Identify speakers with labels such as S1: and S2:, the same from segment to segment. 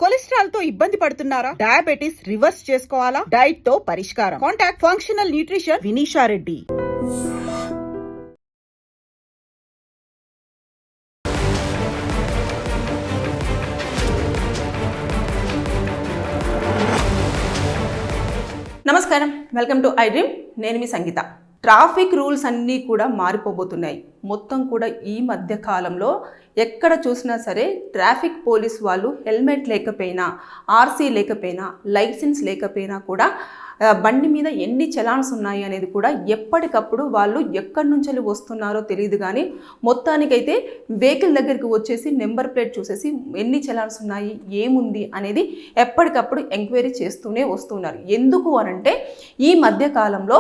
S1: Cholesterol తో ఇబ్బంది పడుతున్నారా? డయాబెటిస్ రివర్స్ చేసుకోవాలా? డైట్ తో పరిష్కారం. Contact functional nutrition Vinisha Reddy.
S2: నమస్కారం, వెల్కమ్ టు ఐ డ్రీమ్. నేను మీ సంగీత. ట్రాఫిక్ రూల్స్ అన్నీ కూడా మారిపోబోతున్నాయి. మొత్తం కూడా ఈ మధ్య కాలంలో ఎక్కడ చూసినా సరే ట్రాఫిక్ పోలీస్ వాళ్ళు హెల్మెట్ లేకపోయినా, ఆర్సీ లేకపోయినా, లైసెన్స్ లేకపోయినా కూడా బండి మీద ఎన్ని చలాన్స్ ఉన్నాయి అనేది కూడా ఎప్పటికప్పుడు వాళ్ళు ఎక్కడి నుంచి వస్తున్నారో తెలియదు, కానీ మొత్తానికైతే వెహికల్ దగ్గరికి వచ్చేసి నెంబర్ ప్లేట్ చూసేసి ఎన్ని చలాన్స్ ఉన్నాయి, ఏముంది అనేది ఎప్పటికప్పుడు ఎంక్వైరీ చేస్తూనే వస్తున్నారు. ఎందుకు అనంటే ఈ మధ్య కాలంలో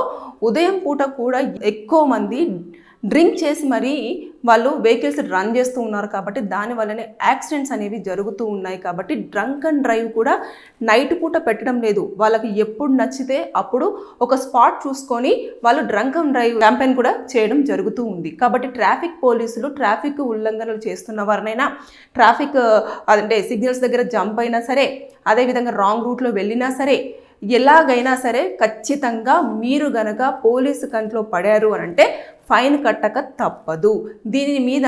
S2: ఉదయం పూట కూడా ఎక్కువ మంది డ్రింక్ చేసి మరీ వాళ్ళు వెహికల్స్ రన్ చేస్తూ ఉన్నారు. కాబట్టి దానివల్లనే యాక్సిడెంట్స్ అనేవి జరుగుతూ ఉన్నాయి. కాబట్టి డ్రంక్ అండ్ డ్రైవ్ కూడా నైట్ పూట పెట్టడం లేదు. వాళ్ళకి ఎప్పుడు నచ్చితే అప్పుడు ఒక స్పాట్ చూసుకొని వాళ్ళు డ్రంక్ అండ్ డ్రైవ్ క్యాంపెయిన్ కూడా చేయడం జరుగుతూ ఉంది. కాబట్టి ట్రాఫిక్ పోలీసులు ట్రాఫిక్ ఉల్లంఘనలు చేస్తున్న వారినైనా, ట్రాఫిక్ అంటే సిగ్నల్స్ దగ్గర జంప్ అయినా సరే, అదేవిధంగా రాంగ్ రూట్లో వెళ్ళినా సరే, ఎలాగైనా సరే ఖచ్చితంగా మీరు గనక పోలీసు కంట్లో పడారు అని అంటే ఫైన్ కట్టక తప్పదు. దీని మీద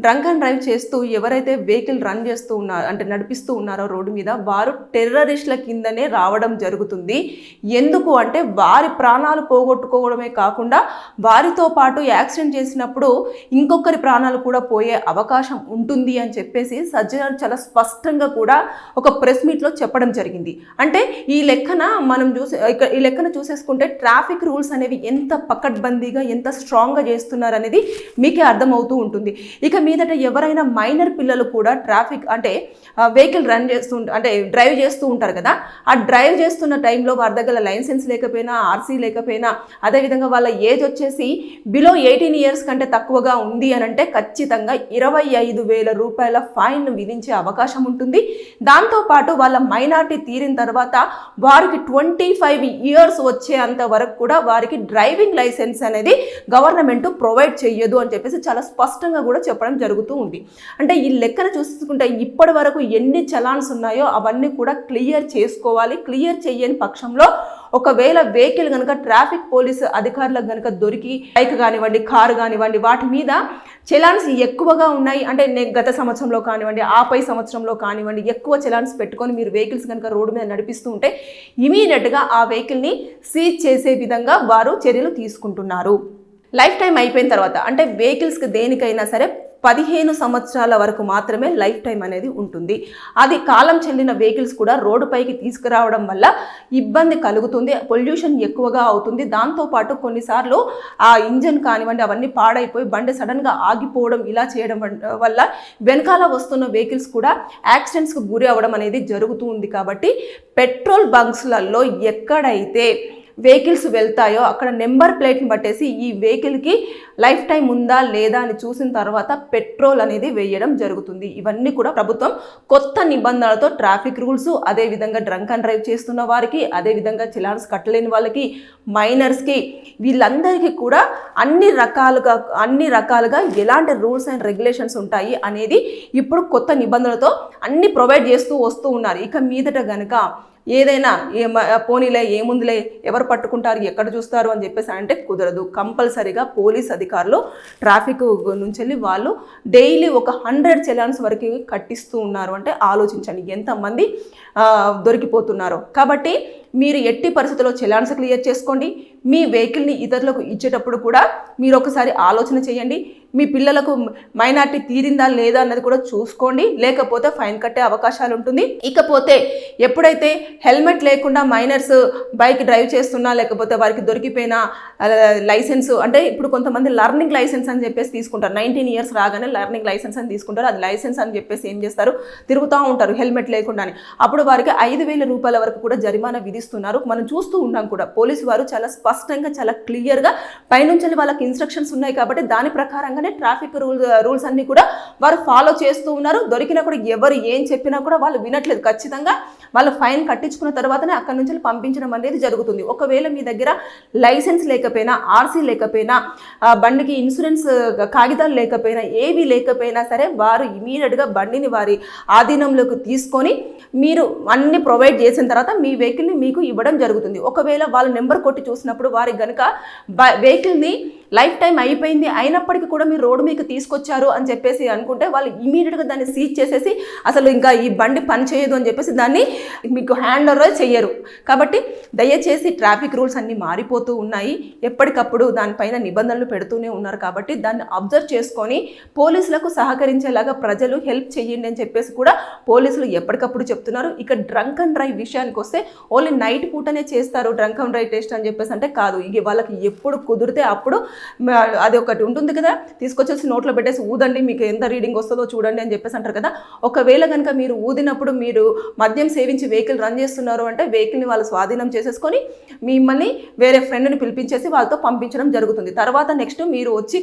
S2: డ్రంక్ అండ్ డ్రైవ్ చేస్తూ ఎవరైతే వెహికల్ రన్ చేస్తూ ఉన్నారో, అంటే నడిపిస్తూ ఉన్నారో రోడ్డు మీద, వారు టెర్రరిస్టుల కిందనే రావడం జరుగుతుంది. ఎందుకు అంటే వారి ప్రాణాలు పోగొట్టుకోవడమే కాకుండా వారితో పాటు యాక్సిడెంట్ చేసినప్పుడు ఇంకొకరి ప్రాణాలు కూడా పోయే అవకాశం ఉంటుంది అని చెప్పేసి సజ్జనారు చాలా స్పష్టంగా కూడా ఒక ప్రెస్ మీట్లో చెప్పడం జరిగింది. అంటే ఈ లెక్కన మనం ఈ లెక్కన చూసేసుకుంటే ట్రాఫిక్ రూల్స్ అనేవి ఎంత పకడ్బందీగా, ఎంత స్ట్రాంగ్గా చేస్తున్నారు అనేది మీకే అర్థమవుతూ ఉంటుంది. ఇక మీదట ఎవరైనా మైనర్ పిల్లలు కూడా ట్రాఫిక్ అంటే వెహికల్ రన్ చేస్తూ అంటే డ్రైవ్ చేస్తూ ఉంటారు కదా, ఆ డ్రైవ్ చేస్తున్న టైంలో వారి దగ్గర లైసెన్స్ లేకపోయినా, ఆర్సీ లేకపోయినా, అదేవిధంగా వాళ్ళ ఏజ్ వచ్చేసి బిలో 18 ఇయర్స్ కంటే తక్కువగా ఉంది అని అంటే ఖచ్చితంగా 25,000 రూపాయల ఫైన్ విధించే అవకాశం ఉంటుంది. దాంతోపాటు వాళ్ళ మైనారిటీ తీరిన తర్వాత వారికి 25 ఇయర్స్ వచ్చే అంత వరకు కూడా వారికి డ్రైవింగ్ లైసెన్స్ అనేది గవర్నమెంట్ ప్రొవైడ్ చెయ్యదు అని చెప్పేసి చాలా స్పష్టంగా కూడా చెప్పడం జరుగుతూ ఉంది. అంటే ఈ లెక్కన చూసుకుంటే ఇప్పటి వరకు ఎన్ని చలాన్స్ ఉన్నాయో అవన్నీ కూడా క్లియర్ చేసుకోవాలి. క్లియర్ చేయని పక్షంలో ఒకవేళ వెహికల్ కనుక ట్రాఫిక్ పోలీసు అధికారులకు కనుక దొరికి, బైక్ కానివ్వండి, కారు కానివ్వండి, వాటి మీద చలాన్స్ ఎక్కువగా ఉన్నాయి అంటే గత సంవత్సరంలో కానివ్వండి, ఆపై సంవత్సరంలో కానివ్వండి, ఎక్కువ చలాన్స్ పెట్టుకొని మీరు వెహికల్స్ కనుక రోడ్డు మీద నడిపిస్తూ ఉంటే ఇమీడియట్గా ఆ వెహికల్ని సీజ్ చేసే విధంగా వారు చర్యలు తీసుకుంటున్నారు. లైఫ్ టైం అయిపోయిన తర్వాత అంటే వెహికల్స్కి దేనికైనా సరే 15 సంవత్సరాల వరకు మాత్రమే లైఫ్ టైం అనేది ఉంటుంది. అది కాలం చెల్లిన వెహికల్స్ కూడా రోడ్డుపైకి తీసుకురావడం వల్ల ఇబ్బంది కలుగుతుంది, పొల్యూషన్ ఎక్కువగా అవుతుంది. దాంతోపాటు కొన్నిసార్లు ఆ ఇంజన్ కానివ్వండి అవన్నీ పాడైపోయి బండి సడన్గా ఆగిపోవడం, ఇలా చేయడం వల్ల వెనకాల వస్తున్న వెహికల్స్ కూడా యాక్సిడెంట్స్కి గురి అవ్వడం అనేది జరుగుతూ ఉంది. కాబట్టి పెట్రోల్ బంక్స్లలో ఎక్కడైతే వెహికల్స్ వెళ్తాయో అక్కడ నెంబర్ ప్లేట్ని బట్టేసి ఈ వెహికల్కి లైఫ్ టైం ఉందా లేదా అని చూసిన తర్వాత పెట్రోల్ అనేది వేయడం జరుగుతుంది. ఇవన్నీ కూడా ప్రభుత్వం కొత్త నిబంధనలతో ట్రాఫిక్ రూల్స్, అదేవిధంగా డ్రంక్ అండ్ డ్రైవ్ చేస్తున్న వారికి, అదేవిధంగా చలాన్స్ కట్టలేని వాళ్ళకి, మైనర్స్కి, వీళ్ళందరికీ కూడా అన్ని రకాలుగా ఎలాంటి రూల్స్ అండ్ రెగ్యులేషన్స్ ఉంటాయి అనేది ఇప్పుడు కొత్త నిబంధనలతో అన్ని ప్రొవైడ్ చేస్తూ వస్తూ ఉన్నారు. ఇక మీదట కనుక ఏదైనా పోనీలే, ఏముందిలే, ఎవరు పట్టుకుంటారు, ఎక్కడ చూస్తారు అని చెప్పేసి అంటే కుదరదు. కంపల్సరీగా పోలీస్ అధికారులు ట్రాఫిక్ నుంచి వెళ్ళి వాళ్ళు డైలీ ఒక 100 చలాన్స్ వరకు కట్టిస్తూ ఉన్నారు. అంటే ఆలోచించండి ఎంతమంది దొరికిపోతున్నారో. కాబట్టి మీరు ఎట్టి పరిస్థితుల్లో చలాన్స్ క్లియర్ చేసుకోండి. మీ వెహికల్ని ఇతరులకు ఇచ్చేటప్పుడు కూడా మీరు ఒకసారి ఆలోచన చేయండి. మీ పిల్లలకు మైనారిటీ తీరిందా లేదా అన్నది కూడా చూసుకోండి, లేకపోతే ఫైన్ కట్టే అవకాశాలు ఉంటుంది. ఇకపోతే ఎప్పుడైతే హెల్మెట్ లేకుండా మైనర్స్ బైక్ డ్రైవ్ చేస్తున్నా, లేకపోతే వారికి దొరికిపోయిన లైసెన్స్ అంటే ఇప్పుడు కొంతమంది లర్నింగ్ లైసెన్స్ అని చెప్పేసి తీసుకుంటారు. 19 ఇయర్స్ రాగానే లర్నింగ్ లైసెన్స్ అని తీసుకుంటారు. అది లైసెన్స్ అని చెప్పేసి ఏం చేస్తారు, తిరుగుతూ ఉంటారు హెల్మెట్ లేకుండానే. అప్పుడు వారికి 5,000 రూపాయల వరకు కూడా జరిమానా విధిస్తున్నారు. మనం చూస్తూ ఉన్నాం కూడా. పోలీసు వారు చాలా స్పష్టంగా చాలా క్లియర్గా పైనుంచి వాళ్ళకి ఇన్స్ట్రక్షన్స్ ఉన్నాయి కాబట్టి దాని ప్రకారంగానే ట్రాఫిక్ రూల్స్ అన్నీ కూడా వారు ఫాలో చేస్తూ ఉన్నారు. దొరికినా కూడా ఎవరు ఏం చెప్పినా కూడా వాళ్ళు వినట్లేదు. ఖచ్చితంగా వాళ్ళు ఫైన్ కట్టించుకున్న తర్వాతనే అక్కడి నుంచి పంపించడం అనేది జరుగుతుంది. ఒకవేళ మీ దగ్గర లైసెన్స్ లేకపోయినా, ఆర్సీ లేకపోయినా, బండికి ఇన్సూరెన్స్ కాగితాలు లేకపోయినా, ఏవి లేకపోయినా సరే వారు ఇమీడియట్గా బండిని వారి ఆధీనంలోకి తీసుకొని మీరు అన్ని ప్రొవైడ్ చేసిన తర్వాత మీ వెహికల్ని మీకు ఇవ్వడం జరుగుతుంది. ఒకవేళ వాళ్ళు నెంబర్ కొట్టి చూసినప్పుడు వారికి కనుక వెహికల్ని లైఫ్ టైం అయిపోయింది అయినప్పటికీ కూడా మీరు రోడ్డు మీకు తీసుకొచ్చారు అని చెప్పేసి అనుకుంటే వాళ్ళు ఇమీడియట్గా దాన్ని సీజ్ చేసేసి అసలు ఇంకా ఈ బండి పని చేయదు అని చెప్పేసి దాన్ని మీకు హ్యాండ్ ఓవర్ చెయ్యరు. కాబట్టి దయచేసి ట్రాఫిక్ రూల్స్ అన్నీ మారిపోతూ ఉన్నాయి. ఎప్పటికప్పుడు దానిపైన నిబంధనలు పెడుతూనే ఉన్నారు. కాబట్టి దాన్ని అబ్జర్వ్ చేసుకొని పోలీసులకు సహకరించేలాగా ప్రజలు హెల్ప్ చేయండి అని చెప్పేసి కూడా పోలీసులు ఎప్పటికప్పుడు చెప్తున్నారు. ఇక డ్రంక్ అండ్ డ్రైవ్ విషయానికి వస్తే ఓన్లీ నైట్ పూటనే చేస్తారు డ్రంక్ అండ్ డ్రైవ్ టెస్ట్ అని చెప్పేసి అంటే కాదు. ఇక వాళ్ళకి ఎప్పుడు కుదిరితే అప్పుడు అది ఒకటి ఉంటుంది కదా, తీసుకొచ్చేసి నోట్లో పెట్టేసి ఊదండి మీకు ఎంత రీడింగ్ వస్తుందో చూడండి అని చెప్పేసి అంటారు కదా. ఒకవేళ కనుక మీరు ఊదినప్పుడు మీరు మద్యం సేవించి వెహికల్ రన్ చేస్తున్నారు అంటే వెహికల్ని వాళ్ళు స్వాధీనం చేసేసుకొని మిమ్మల్ని వేరే ఫ్రెండ్ని పిలిపించేసి వాళ్ళతో పంపించడం జరుగుతుంది. తర్వాత నెక్స్ట్ మీరు వచ్చి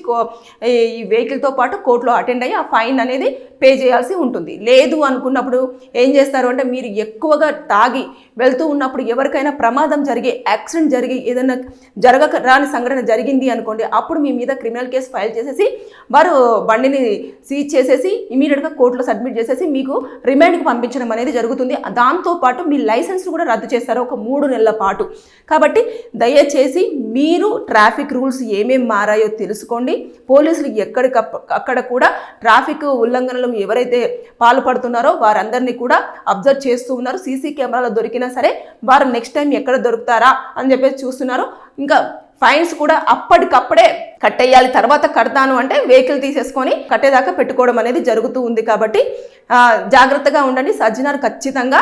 S2: ఈ వెహికల్తో పాటు కోర్టులో అటెండ్ అయ్యి ఆ ఫైన్ అనేది పే చేయాల్సి ఉంటుంది. లేదు అనుకున్నప్పుడు ఏం చేస్తారు అంటే మీరు ఎక్కువగా తాగి వెళ్తూ ఉన్నప్పుడు ఎవరికైనా ప్రమాదం జరిగి యాక్సిడెంట్ జరిగి ఏదైనా జరగక రాని సంఘటన జరిగింది అనుకోండి, అప్పుడు మీ మీద క్రిమినల్ కేసు ఫైల్ చేసేసి వారు బండిని సీజ్ చేసేసి ఇమీడియట్గా కోర్టులో సబ్మిట్ చేసేసి మీకు రిమాండ్కి పంపించడం అనేది జరుగుతుంది. దాంతోపాటు మీ లైసెన్స్ కూడా రద్దు చేస్తారు ఒక 3 నెలల పాటు. కాబట్టి దయచేసి మీరు ట్రాఫిక్ రూల్స్ ఏమేమి మారాయో తెలుసుకోండి. పోలీసులు ఎక్కడికక్కడ కూడా ట్రాఫిక్ ఉల్లంఘనలు ఎవరైతే పాల్పడుతున్నారో వారందరినీ కూడా అబ్జర్వ్ చేస్తూ ఉన్నారు. సీసీ కెమెరాలో దొరికినా సరే వారు నెక్స్ట్ టైం ఎక్కడ దొరుకుతారా అని చెప్పేసి చూస్తున్నారు. ఇంకా ఫైన్స్ కూడా అప్పటికప్పుడే కట్టేయాలి. తర్వాత కడతాను అంటే వెహికల్ తీసేసుకొని కట్టేదాకా పెట్టుకోవడం అనేది జరుగుతూ ఉంది. కాబట్టి జాగ్రత్తగా ఉండండి. సజ్జనారు ఖచ్చితంగా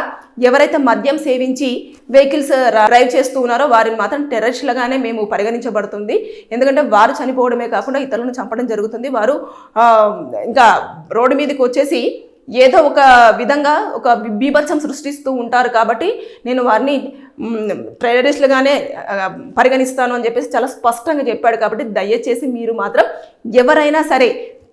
S2: ఎవరైతే మద్యం సేవించి వెహికల్స్ డ్రైవ్ చేస్తూ ఉన్నారో వారిని మాత్రం టెర్రరిస్టులుగానే మేము పరిగణించబడుతుంది. ఎందుకంటే వారు చనిపోవడమే కాకుండా ఇతరులను చంపడం జరుగుతుంది. వారు ఇంకా రోడ్డు మీదకి వచ్చేసి ఏదో ఒక విధంగా ఒక బీభత్సం సృష్టిస్తూ ఉంటారు. కాబట్టి నేను వారిని టెర్రరిస్టులుగానే పరిగణిస్తాను అని చెప్పేసి చాలా స్పష్టంగా చెప్పాడు. కాబట్టి దయచేసి మీరు మాత్రం ఎవరైనా సరే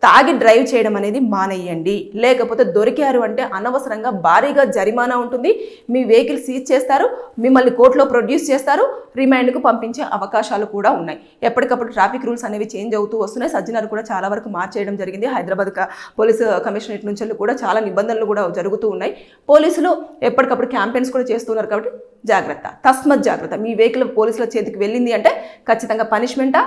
S2: తాగి డ్రైవ్ చేయడం అనేది మానేయండి. లేకపోతే దొరికారు అంటే అనవసరంగా భారీగా జరిమానా ఉంటుంది. మీ వెహికల్ సీజ్ చేస్తారు, మిమ్మల్ని కోర్టులో ప్రొడ్యూస్ చేస్తారు, రిమాండ్కు పంపించే అవకాశాలు కూడా ఉన్నాయి. ఎప్పటికప్పుడు ట్రాఫిక్ రూల్స్ అనేవి చేంజ్ అవుతూ వస్తున్నాయి. సజ్జనారు కూడా చాలా వరకు మార్చేయడం జరిగింది. హైదరాబాద్ పోలీసు కమిషనరేట్ నుంచి కూడా చాలా నిబంధనలు కూడా జరుగుతూ ఉన్నాయి. పోలీసులు ఎప్పటికప్పుడు క్యాంపెయిన్స్ కూడా చేస్తున్నారు. కాబట్టి జాగ్రత్త, తస్మత్ జాగ్రత్త. మీ వెహికల్ పోలీసుల చేతికి వెళ్ళింది అంటే ఖచ్చితంగా పనిష్మెంటా,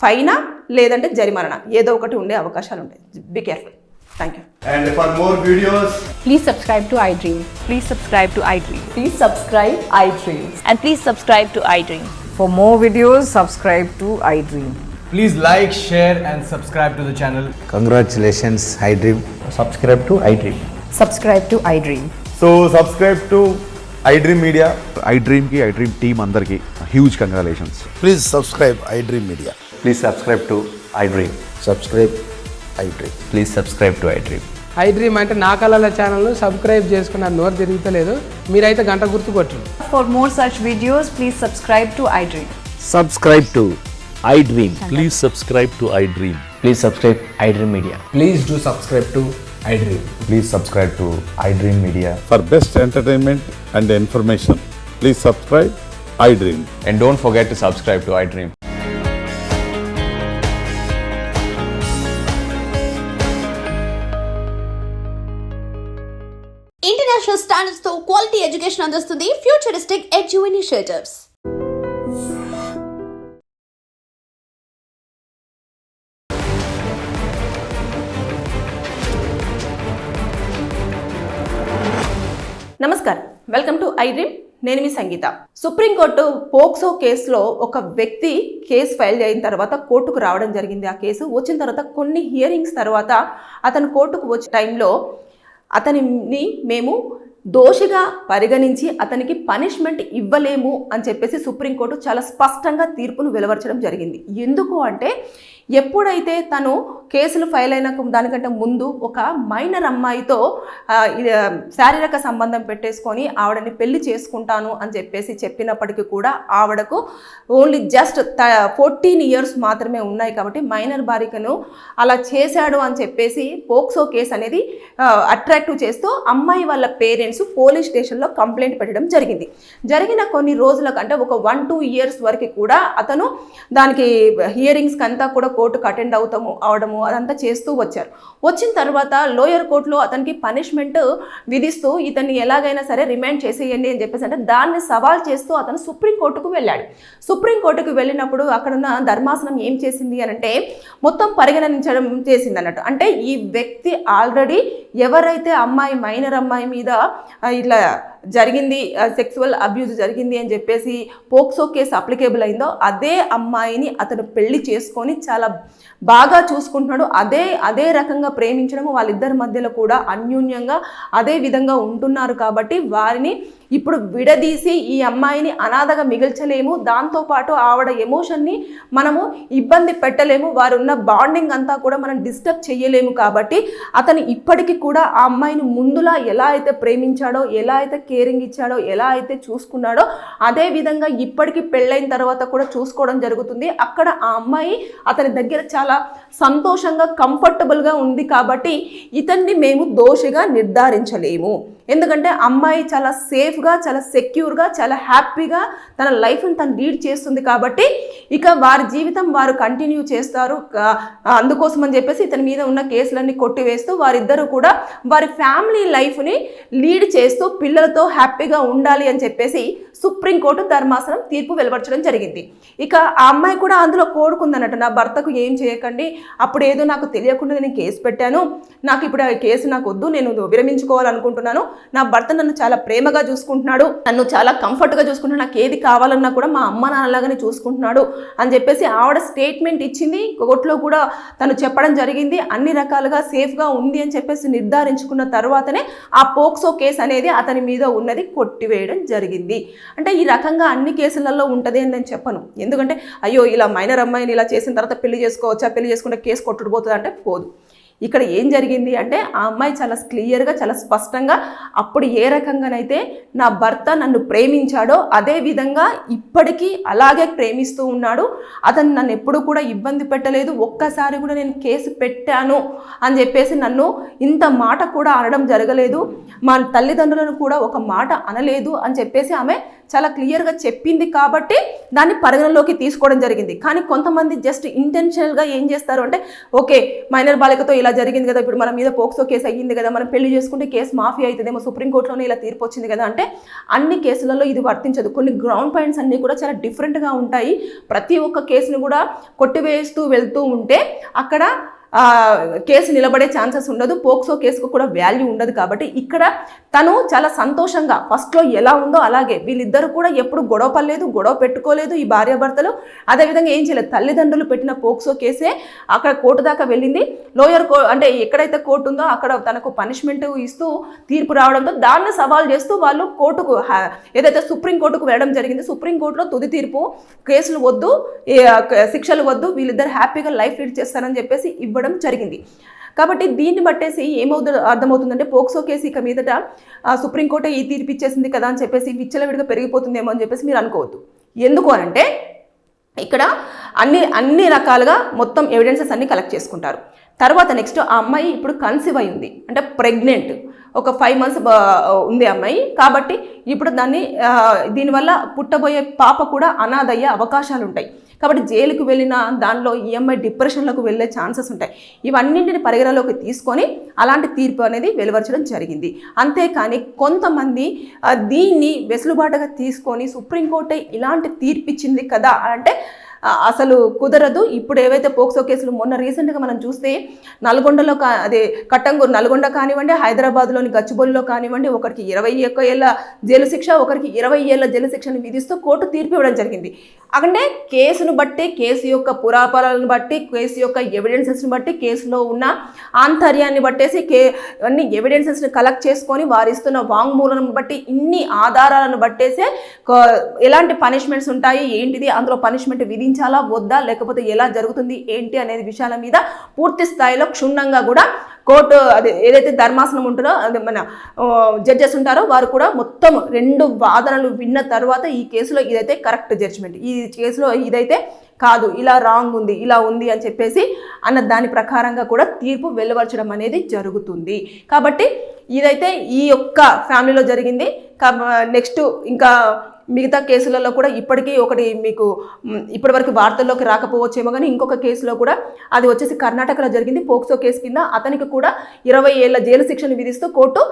S2: ఫైనా, లేదంటే జరిమానా ఏదో ఒకటి ఉండే అవకాశాలు ఉంటాయి. Be careful. Thank you.
S3: And for more videos,
S4: Please subscribe to iDream.
S5: Please subscribe to iDream.
S4: Please subscribe iDream.
S5: And please subscribe to iDream.
S4: For more videos, subscribe to iDream.
S3: please like, share and subscribe to the channel.
S6: Congratulations, iDream.
S7: subscribe to iDream.
S4: Subscribe to iDream.
S7: So subscribe to iDream Media.
S8: iDream की iDream team अंदर की huge congratulations.
S6: Please subscribe iDream Media.
S7: Please subscribe to iDream.
S6: Subscribe iDream.
S7: Please subscribe to iDream.
S9: iDream అంటే నా కళల ఛానల్ను subscribe చేసుకున్న నోరు తిరుగుతలేదు. మీరైతే గంట గుర్తు కొట్టండి.
S4: For more such videos, please subscribe to iDream.
S10: Subscribe to iDream.
S11: Please subscribe to iDream.
S7: Please subscribe iDream Media.
S3: Please do subscribe to iDream.
S7: Please subscribe to iDream Media.
S8: For best entertainment and information, please subscribe iDream.
S7: And don't forget to subscribe to iDream.
S12: International standards తో quality education అందిస్తుంది futuristic edu initiatives.
S2: నమస్కారం, welcome to iDream. నేను మీ సంగీత. Supreme court POCSO కేసులో ఒక వ్యక్తి case file అయిన తర్వాత కోర్టుకు రావడం జరిగింది. ఆ కేసు వచ్చిన తర్వాత కొన్ని హియరింగ్స్ తర్వాత అతను కోర్టుకు వచ్చే టైంలో అతనిని మేము దోషిగా పరిగణించి అతనికి పనిష్మెంట్ ఇవ్వలేము అని చెప్పేసి సుప్రీంకోర్టు చాలా స్పష్టంగా తీర్పును వెలువరచడం జరిగింది. ఎందుకు అంటే ఎప్పుడైతే తను కేసులు ఫైల్ అయిన దానికంటే ముందు ఒక మైనర్ అమ్మాయితో శారీరక సంబంధం పెట్టేసుకొని ఆవిడని పెళ్లి చేసుకుంటాను అని చెప్పేసి చెప్పినప్పటికీ కూడా ఆవిడకు ఓన్లీ జస్ట్ 14 ఇయర్స్ మాత్రమే ఉన్నాయి కాబట్టి మైనర్ బాలికను అలా చేశాడు అని చెప్పేసి పోక్సో కేసు అనేది అట్రాక్టివ్ చేస్తూ అమ్మాయి వాళ్ళ పేరెంట్స్ పోలీస్ స్టేషన్లో కంప్లైంట్ పెట్టడం జరిగింది. జరిగిన కొన్ని రోజులకు అంటే ఒక 1-2 ఇయర్స్ వరకు కూడా అతను దానికి హియరింగ్స్కి అంతా కూడా కోర్టుకు అటెండ్ అవడము అదంతా చేస్తూ వచ్చారు. వచ్చిన తర్వాత లోయర్ కోర్టులో అతనికి పనిష్మెంట్ విధిస్తూ ఇతన్ని ఎలాగైనా సరే రిమాండ్ చేసేయండి అని చెప్పేసి అంటే దాన్ని సవాల్ చేస్తూ అతను సుప్రీంకోర్టుకు వెళ్ళాడు. సుప్రీంకోర్టుకు వెళ్ళినప్పుడు అక్కడున్న ధర్మాసనం ఏం చేసింది అని అంటే మొత్తం పరిగణించడం చేసింది అన్నట్టు. అంటే ఈ వ్యక్తి ఆల్రెడీ ఎవరైతే మైనర్ అమ్మాయి మీద ఇట్లా జరిగింది, సెక్సువల్ అబ్యూజ్ జరిగింది అని చెప్పేసి పోక్సో కేసు అప్లికేబుల్ అయిందో అదే అమ్మాయిని అతను పెళ్లి చేసుకొని చాలా బాగా చూసుకుంటున్నాడు. అదే రకంగా ప్రేమించడము, వాళ్ళిద్దరి మధ్యలో కూడా అన్యోన్యంగా అదే విధంగా ఉంటున్నారు. కాబట్టి వారిని ఇప్పుడు విడదీసి ఈ అమ్మాయిని అనాథగా మిగిల్చలేము, దాంతోపాటు ఆవిడ ఎమోషన్ని మనము ఇబ్బంది పెట్టలేము, వారున్న బాండింగ్ అంతా కూడా మనం డిస్టర్బ్ చేయలేము. కాబట్టి అతను ఇప్పటికీ కూడా ఆ అమ్మాయిని ముందులా ఎలా అయితే ప్రేమించాడో, ఎలా అయితే కేరింగ్ ఇచ్చాడో, ఎలా అయితే చూసుకున్నాడో అదే విధంగా ఇప్పటికీ పెళ్ళైన తర్వాత కూడా చూసుకోవడం జరుగుతుంది. అక్కడ ఆ అమ్మాయి అతని దగ్గర చాలా సంతోషంగా కంఫర్టబుల్గా ఉంది. కాబట్టి ఇతన్ని మేము దోషిగా నిర్ధారించలేము. ఎందుకంటే అమ్మాయి చాలా సేఫ్గా, చాలా సెక్యూర్గా, చాలా హ్యాపీగా తన లైఫ్ని తను లీడ్ చేస్తుంది. కాబట్టి ఇక వారి జీవితం వారు కంటిన్యూ చేస్తారు. అందుకోసం అని చెప్పేసి ఇతని మీద ఉన్న కేసులన్నీ కొట్టివేస్తూ వారిద్దరూ కూడా వారి ఫ్యామిలీ లైఫ్ని లీడ్ చేస్తూ పిల్లలతో హ్యాపీగా ఉండాలి అని చెప్పేసి సుప్రీంకోర్టు ధర్మాసనం తీర్పు వెలువరచడం జరిగింది. ఇక ఆ అమ్మాయి కూడా అందులో కోరుకుందన్నట్టు, నా భర్తకు ఏం చేయకండి, అప్పుడు ఏదో నాకు తెలియకుండా నేను కేసు పెట్టాను, నాకు ఇప్పుడు ఆ కేసు నాకు వద్దు, నేను విరమించుకోవాలనుకుంటున్నాను, నా భర్త నన్ను చాలా ప్రేమగా చూసుకుంటున్నాడు, నన్ను చాలా కంఫర్ట్గా చూసుకుంటున్నాడు, నాకు ఏది కావాలన్నా కూడా మా అమ్మ నాన్నలాగానే చూసుకుంటున్నాడు అని చెప్పేసి ఆవిడ స్టేట్మెంట్ ఇచ్చింది. కోర్టులో కూడా తను చెప్పడం జరిగింది. అన్ని రకాలుగా సేఫ్గా ఉంది అని చెప్పేసి నిర్ధారించుకున్న తర్వాతనే ఆ పోక్సో కేసు అనేది అతని మీద ఉన్నది కొట్టివేయడం జరిగింది. అంటే ఈ రకంగా అన్ని కేసులలో ఉంటుంది అని నేను చెప్పను. ఎందుకంటే అయ్యో ఇలా మైనర్ అమ్మాయిని ఇలా చేసిన తర్వాత పెళ్లి చేసుకోవచ్చా, పెళ్లి చేసుకుంటే కేసు కొట్టుకుపోతుంది అంటే పోదు. ఇక్కడ ఏం జరిగింది అంటే ఆ అమ్మాయి చాలా క్లియర్గా, చాలా స్పష్టంగా అప్పుడు ఏ రకంగానైతే నా భర్త నన్ను ప్రేమించాడో అదే విధంగా ఇప్పటికీ అలాగే ప్రేమిస్తూ ఉన్నాడు, అతను నన్ను ఎప్పుడూ కూడా ఇబ్బంది పెట్టలేదు, ఒక్కసారి కూడా నేను కేసు పెట్టాను అని చెప్పేసి నన్ను ఇంత మాట కూడా అనడం జరగలేదు, మా తల్లిదండ్రులను కూడా ఒక మాట అనలేదు అని చెప్పేసి ఆమె చాలా క్లియర్గా చెప్పింది. కాబట్టి దాన్ని పరిగణలోకి తీసుకోవడం జరిగింది. కానీ కొంతమంది జస్ట్ ఇంటెన్షనల్గా ఏం చేస్తారు అంటే ఓకే మైనర్ బాలికతో ఇలా జరిగింది కదా, ఇప్పుడు మన మీద పోక్సో కేసు అయ్యింది కదా, మనం పెళ్లి చేసుకుంటే కేసు మాఫీ అవుతుందేమో, సుప్రీంకోర్టులోనే ఇలా తీర్పు వచ్చింది కదా అంటే అన్ని కేసులలో ఇది వర్తించదు. కొన్ని గ్రౌండ్ పాయింట్స్ అన్నీ కూడా చాలా డిఫరెంట్గా ఉంటాయి. ప్రతి ఒక్క కేసును కూడా కొట్టివేస్తూ వెళ్తూ ఉంటే అక్కడ కేసు నిలబడే ఛాన్సెస్ ఉండదు, పోక్సో కేసుకు కూడా వాల్యూ ఉండదు. కాబట్టి ఇక్కడ తను చాలా సంతోషంగా ఫస్ట్లో ఎలా ఉందో అలాగే వీళ్ళిద్దరూ కూడా ఎప్పుడు గొడవ పడలేదు, గొడవ పెట్టుకోలేదు ఈ భార్యాభర్తలు. అదేవిధంగా ఏం చేయలేదు, తల్లిదండ్రులు పెట్టిన పోక్సో కేసే అక్కడ కోర్టు దాకా వెళ్ళింది. లోయర్ అంటే ఎక్కడైతే కోర్టు ఉందో అక్కడ తనకు పనిష్మెంట్ ఇస్తూ తీర్పు రావడంతో దాన్ని సవాల్ చేస్తూ వాళ్ళు కోర్టుకు ఏదైతే సుప్రీంకోర్టుకు వెళ్ళడం జరిగింది. సుప్రీంకోర్టులో తుది తీర్పు కేసులు వద్దు, శిక్షలు వద్దు, వీళ్ళిద్దరు హ్యాపీగా లైఫ్ లీడ్ చేస్తారని చెప్పేసి ఇవ్వడం జరిగింది. కాబట్టి దీన్ని బట్టేసి అర్థమవుతుందంటే పోక్సో కేసు ఇక మీదట సుప్రీంకోర్టు ఈ తీర్పు ఇచ్చేసింది కదా అని చెప్పేసి విచ్చలవిడిగా పెరిగిపోతుందేమో అని చెప్పేసి మీరు అనుకోవద్దు. ఎందుకు అనంటే ఇక్కడ అన్ని రకాలుగా మొత్తం ఎవిడెన్సెస్ అన్ని కలెక్ట్ చేసుకుంటారు. తర్వాత నెక్స్ట్ ఆ అమ్మాయి ఇప్పుడు కన్సీవ్ అయి ఉంది, అంటే ప్రెగ్నెంట్, ఒక 5 months ఉంది అమ్మాయి. కాబట్టి ఇప్పుడు దీనివల్ల పుట్టబోయే పాప కూడా అనాథయ్యే అవకాశాలు ఉంటాయి. కాబట్టి జైలుకు వెళ్ళిన దానిలో ఈ అమ్మాయి డిప్రెషన్లకు వెళ్ళే ఛాన్సెస్ ఉంటాయి. ఇవన్నింటిని పరిగణలోకి తీసుకొని అలాంటి తీర్పు అనేది వెలువరచడం జరిగింది. అంతేకాని కొంతమంది దీన్ని వెసులుబాటుగా తీసుకొని సుప్రీంకోర్టే ఇలాంటి తీర్పు ఇచ్చింది కదా అంటే అసలు కుదరదు. ఇప్పుడు ఏవైతే పోక్సో కేసులు మొన్న రీసెంట్గా మనం చూస్తే నల్గొండలో కట్టంగూరు నల్గొండ కానివ్వండి, హైదరాబాద్లోని గచ్చిబౌలిలో కానివ్వండి, ఒకరికి 21 ఏళ్ల జైలు శిక్ష, ఒకరికి 20 ఏళ్ల జైలు శిక్షను విధిస్తూ కోర్టు తీర్పు ఇవ్వడం జరిగింది. అంటే కేసును బట్టి, కేసు యొక్క పురాపాలను బట్టి, కేసు యొక్క ఎవిడెన్సెస్ని బట్టి, కేసులో ఉన్న ఆంతర్యాన్ని బట్టేసి అన్ని ఎవిడెన్సెస్ని కలెక్ట్ చేసుకొని వారిస్తున్న వాంగ్మూలను బట్టి, ఇన్ని ఆధారాలను బట్టేసే ఎలాంటి పనిష్మెంట్స్ ఉంటాయి, ఏంటిది, అందులో పనిష్మెంట్ విధించాలా వద్దా, లేకపోతే ఎలా జరుగుతుంది ఏంటి అనేది విషయాల మీద పూర్తి స్థాయిలో క్షుణ్ణంగా కూడా కోర్టు ఏదైతే ధర్మాసనం ఉంటుందో, మన జడ్జెస్ ఉంటారో వారు కూడా మొత్తం 2 వాదనలు విన్న తర్వాత ఈ కేసులో ఇదైతే కరెక్ట్ జడ్జిమెంట్, ఈ కేసులో ఇదైతే కాదు, ఇలా రాంగ్ ఉంది, ఇలా ఉంది అని చెప్పేసి అన్న దాని ప్రకారంగా కూడా తీర్పు వెలువరచడం అనేది జరుగుతుంది. కాబట్టి ఇదైతే ఈ యొక్క ఫ్యామిలీలో జరిగింది. నెక్స్ట్ ఇంకా మిగతా కేసులలో కూడా ఇప్పటికీ ఒకటి మీకు ఇప్పటివరకు వార్తల్లోకి రాకపోవచ్చేమో కానీ ఇంకొక కేసులో కూడా అది వచ్చేసి కర్ణాటకలో జరిగింది. పోక్సో కేసు కింద అతనికి కూడా 20 ఏళ్ల జైలు శిక్షను విధిస్తూ కోర్టు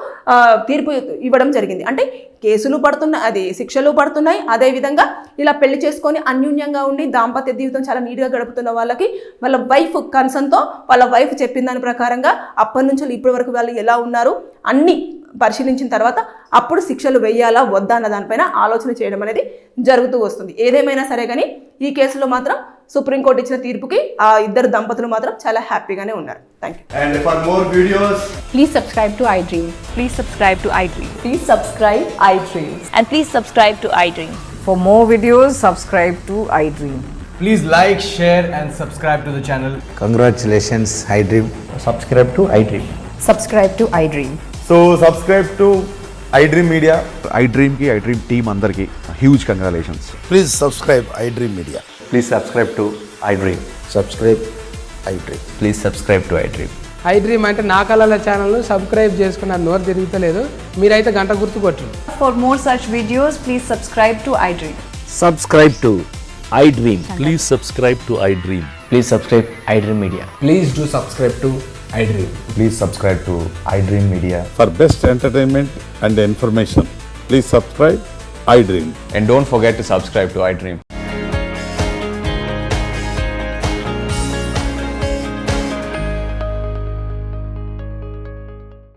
S2: తీర్పు ఇవ్వడం జరిగింది. అంటే కేసులు పడుతున్నాయి, శిక్షలు పడుతున్నాయి. అదేవిధంగా ఇలా పెళ్లి చేసుకొని అన్యూన్యంగా ఉండి దాంపత్య జీవితం చాలా నీట్గా గడుపుతున్న వాళ్ళకి వాళ్ళ వైఫ్ కన్సర్న్తో వాళ్ళ వైఫ్ చెప్పిన దాని ప్రకారంగా అప్పటి నుంచి ఇప్పటి వరకు వాళ్ళు ఎలా ఉన్నారు అన్నీ పరిశీలించిన తర్వాత అప్పుడు శిక్షలు వేయాలా వద్దా అన్న దానిపైన ఆలోచన చేయడం అనేది జరుగుతూ వస్తుంది. ఏదేమైనా సరే కానీ ఈ కేసులో మాత్రం సుప్రీంకోర్టు ఇచ్చిన తీర్పుకి ఆ ఇద్దరు దంపతులు మాత్రం చాలా హ్యాపీగానే ఉన్నారు. Thank you.
S3: And for more videos,
S4: Please subscribe to iDream.
S5: Please subscribe to iDream.
S4: Please subscribe iDream.
S5: And please subscribe to iDream.
S4: For more videos, subscribe to iDream.
S3: please like, share and subscribe to the channel.
S6: Congratulations, iDream.
S7: Subscribe to iDream.
S4: Subscribe to iDream.
S8: So subscribe to iDream Media.
S11: iDream ki iDream team అందరికి huge congratulations.
S6: Please subscribe iDream Media.
S7: Please subscribe to iDream.
S6: Subscribe iDream.
S7: Please subscribe to iDream.
S9: iDream అంటే నా కళల ఛానల్ను subscribe చేసుకున్న నోరు తిరుగుతలేదు. మీరైతే గంట గుర్తు కొట్టండి.
S4: For more such videos, please subscribe to iDream.
S10: Subscribe to iDream.
S11: Please subscribe to iDream.
S7: Please subscribe iDream Media.
S3: Please do subscribe to iDream.
S7: Please subscribe to iDream Media.
S8: For best entertainment and information, please subscribe iDream.
S7: And don't forget to subscribe to iDream.